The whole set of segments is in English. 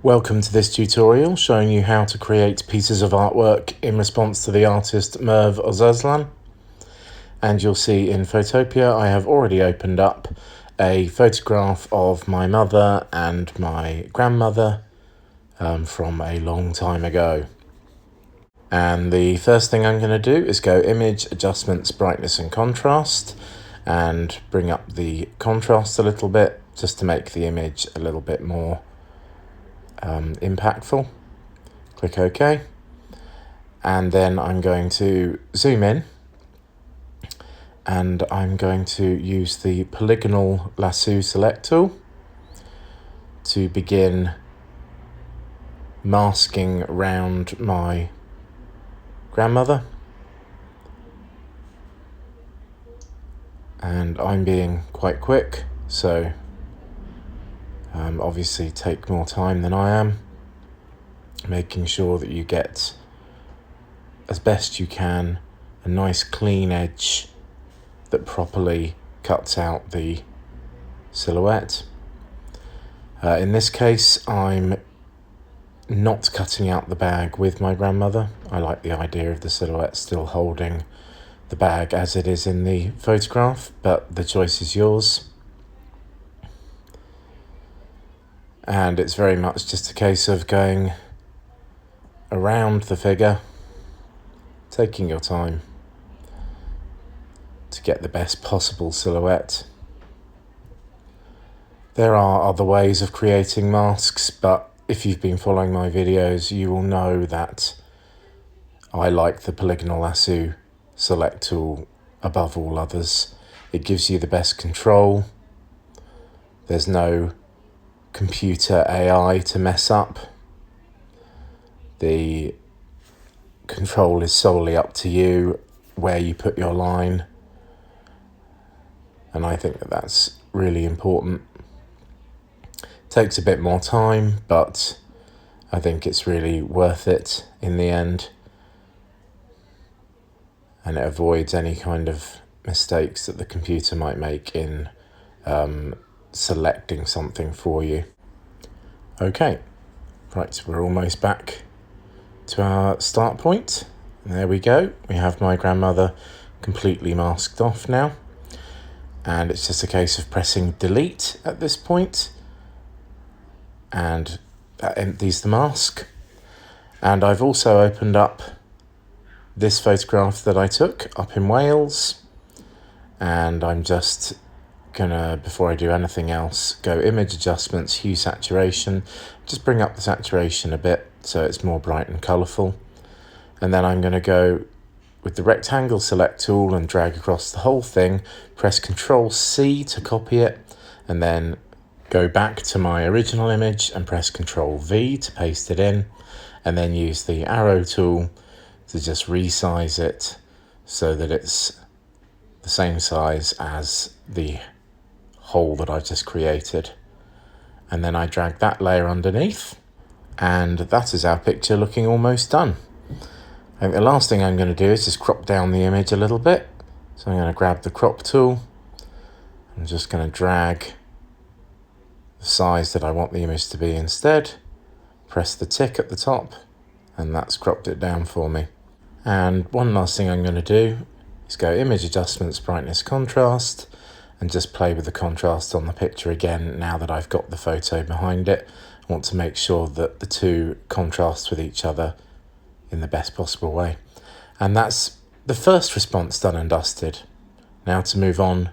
Welcome to this tutorial showing you how to create pieces of artwork in response to the artist Merve Ozaslan. And you'll see in Photopea I have already opened up a photograph of my mother and my grandmother from a long time ago. And the first thing I'm going to do is go Image, Adjustments, Brightness and Contrast, and bring up the contrast a little bit just to make the image a little bit more impactful. Click OK, and then I'm going to zoom in and I'm going to use the polygonal lasso select tool to begin masking around my grandmother, and I'm being quite quick, so obviously take more time than I am, making sure that you get, as best you can, a nice clean edge that properly cuts out the silhouette. In this case, I'm not cutting out the bag with my grandmother. I like the idea of the silhouette still holding the bag as it is in the photograph, but the choice is yours. And it's very much just a case of going around the figure, taking your time to get the best possible silhouette. There are other ways of creating masks, but if you've been following my videos, you will know that I like the polygonal lasso select tool above all others. It gives you the best control. There's no computer AI to mess up. The control is solely up to you where you put your line, and I think that that's really important. Takes a bit more time, but I think it's really worth it in the end, and it avoids any kind of mistakes that the computer might make in selecting something for you. Okay, right, we're almost back to our start point. And there we go. We have my grandmother completely masked off now, and it's just a case of pressing delete at this point, and that empties the mask. And I've also opened up this photograph that I took up in Wales, and I'm just gonna, before I do anything else, go Image, Adjustments, Hue, Saturation, just bring up the saturation a bit so it's more bright and colourful. And then I'm going to go with the rectangle select tool and drag across the whole thing, press Ctrl C to copy it, and then go back to my original image and press Ctrl V to paste it in, and then use the arrow tool to just resize it so that it's the same size as the hole that I've just created. And then I drag that layer underneath, and that is our picture looking almost done. I think the last thing I'm going to do is just crop down the image a little bit. So I'm going to grab the crop tool. I'm just going to drag the size that I want the image to be instead. Press the tick at the top, and that's cropped it down for me. And one last thing I'm going to do is go Image, Adjustments, Brightness, Contrast, and just play with the contrast on the picture again now that I've got the photo behind it. I want to make sure that the two contrast with each other in the best possible way. And that's the first response done and dusted. Now to move on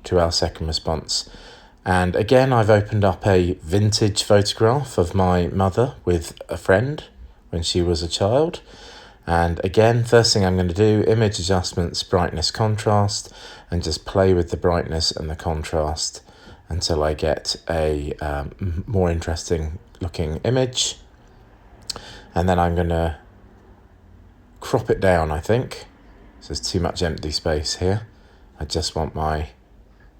to our second response. And again, I've opened up a vintage photograph of my mother with a friend when she was a child. And again, first thing I'm going to do, Image, Adjustments, Brightness, Contrast, and just play with the brightness and the contrast until I get a more interesting looking image. And then I'm going to crop it down, I think. So there's too much empty space here. I just want my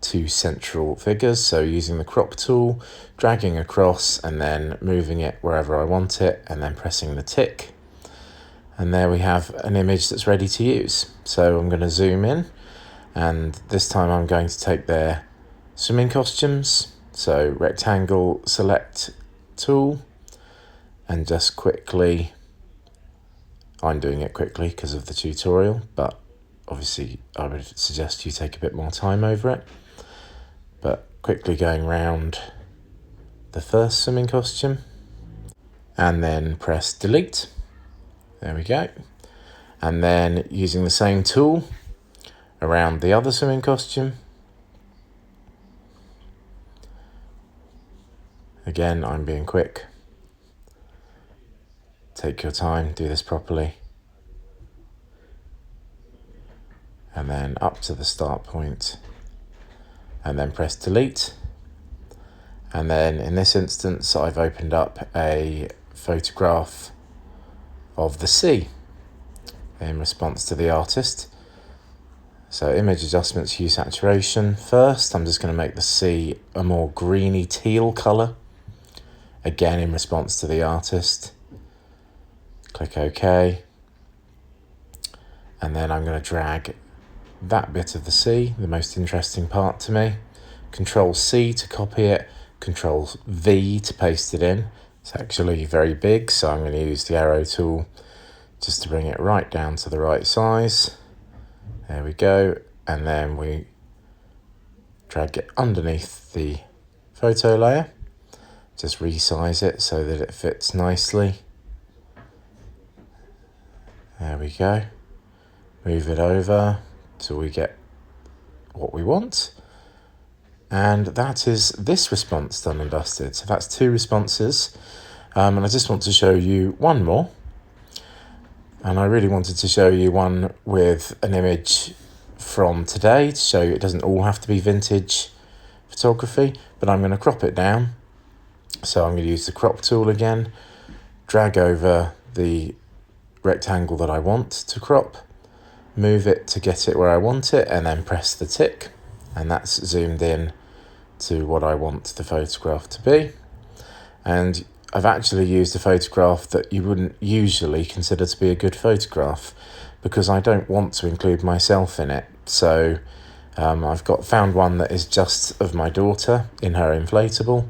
two central figures, so using the crop tool, dragging across and then moving it wherever I want it, and then pressing the tick. And there we have an image that's ready to use. So I'm going to zoom in, and this time I'm going to take their swimming costumes. So rectangle select tool, and just quickly, I'm doing it quickly because of the tutorial, but obviously I would suggest you take a bit more time over it. But quickly going round the first swimming costume and then press delete. There we go. And then using the same tool around the other swimming costume. Again, I'm being quick. Take your time, do this properly. And then up to the start point and then press delete. And then in this instance, I've opened up a photograph of the sea in response to the artist. So image adjustments, hue saturation. First, I'm just going to make the sea a more greeny teal colour. Again, in response to the artist. Click OK. And then I'm going to drag that bit of the sea, the most interesting part to me. Control C to copy it. Control V to paste it in. It's actually very big, so I'm going to use the arrow tool just to bring it right down to the right size. There we go. And then we drag it underneath the photo layer. Just resize it so that it fits nicely. There we go. Move it over till we get what we want. And that is this response done and dusted. So that's 2 responses. And I just want to show you one more. And I really wanted to show you one with an image from today to show you it doesn't all have to be vintage photography, but I'm going to crop it down. So I'm going to use the crop tool again, drag over the rectangle that I want to crop, move it to get it where I want it, and then press the tick. And that's zoomed in to what I want the photograph to be. And I've actually used a photograph that you wouldn't usually consider to be a good photograph because I don't want to include myself in it. So I've found one that is just of my daughter in her inflatable,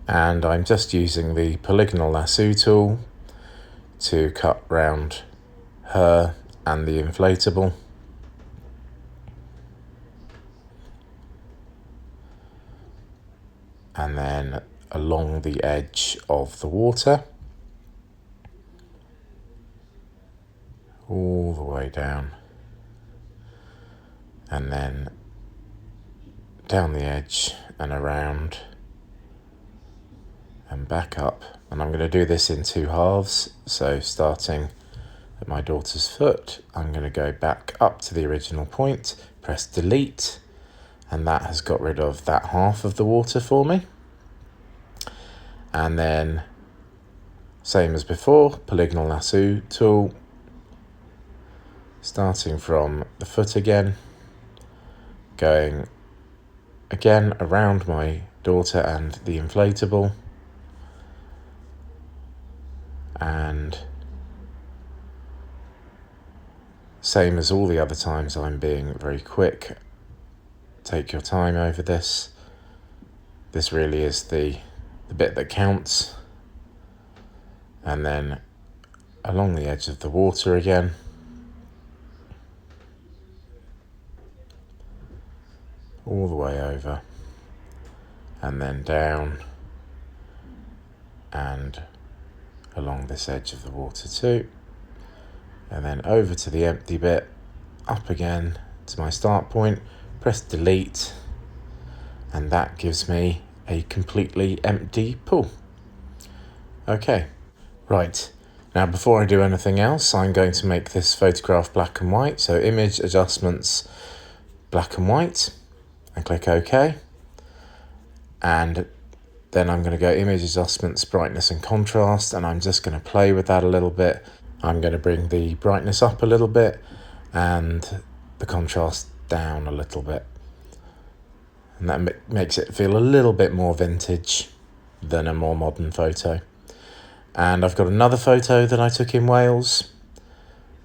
and I'm just using the polygonal lasso tool to cut round her and the inflatable. And then along the edge of the water, all the way down, and then down the edge and around and back up. And I'm going to do this in 2 halves. So starting at my daughter's foot, I'm going to go back up to the original point, press delete, and that has got rid of that half of the water for me. And then same as before, polygonal lasso tool, starting from the foot again, going again around my daughter and the inflatable, and same as all the other times, I'm being very quick. Take your time over this. This really is the bit that counts. And then along the edge of the water again. All the way over. And then down. And along this edge of the water too. And then over to the empty bit. Up again to my start point. Press delete. And that gives me a completely empty pool. Okay, right. Now before I do anything else, I'm going to make this photograph black and white. So image adjustments, black and white, and click OK. And then I'm going to go image adjustments, brightness and contrast, and I'm just going to play with that a little bit. I'm going to bring the brightness up a little bit and the contrast down a little bit. And that makes it feel a little bit more vintage than a more modern photo. And I've got another photo that I took in Wales.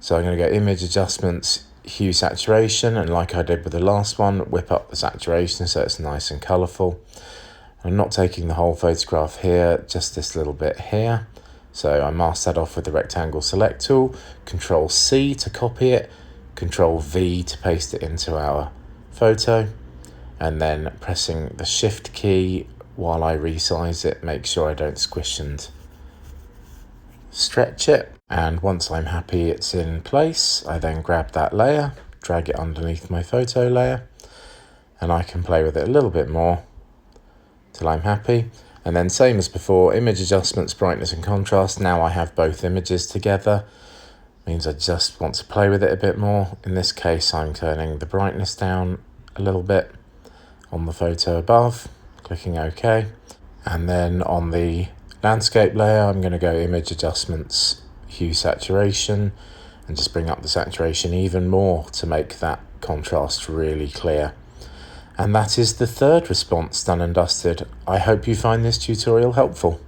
So I'm going to go image adjustments, hue saturation, and like I did with the last one, whip up the saturation so it's nice and colourful. I'm not taking the whole photograph here, just this little bit here. So I mask that off with the rectangle select tool, Control C to copy it, Control V to paste it into our photo, and then pressing the Shift key while I resize it, make sure I don't squish and stretch it. And once I'm happy it's in place, I then grab that layer, drag it underneath my photo layer, and I can play with it a little bit more till I'm happy. And then same as before, image adjustments, brightness and contrast. Now I have both images together. Means I just want to play with it a bit more. In this case, I'm turning the brightness down a little bit on the photo above, clicking OK. And then on the landscape layer, I'm going to go image adjustments, hue saturation, and just bring up the saturation even more to make that contrast really clear. And that is the third response done and dusted. I hope you find this tutorial helpful.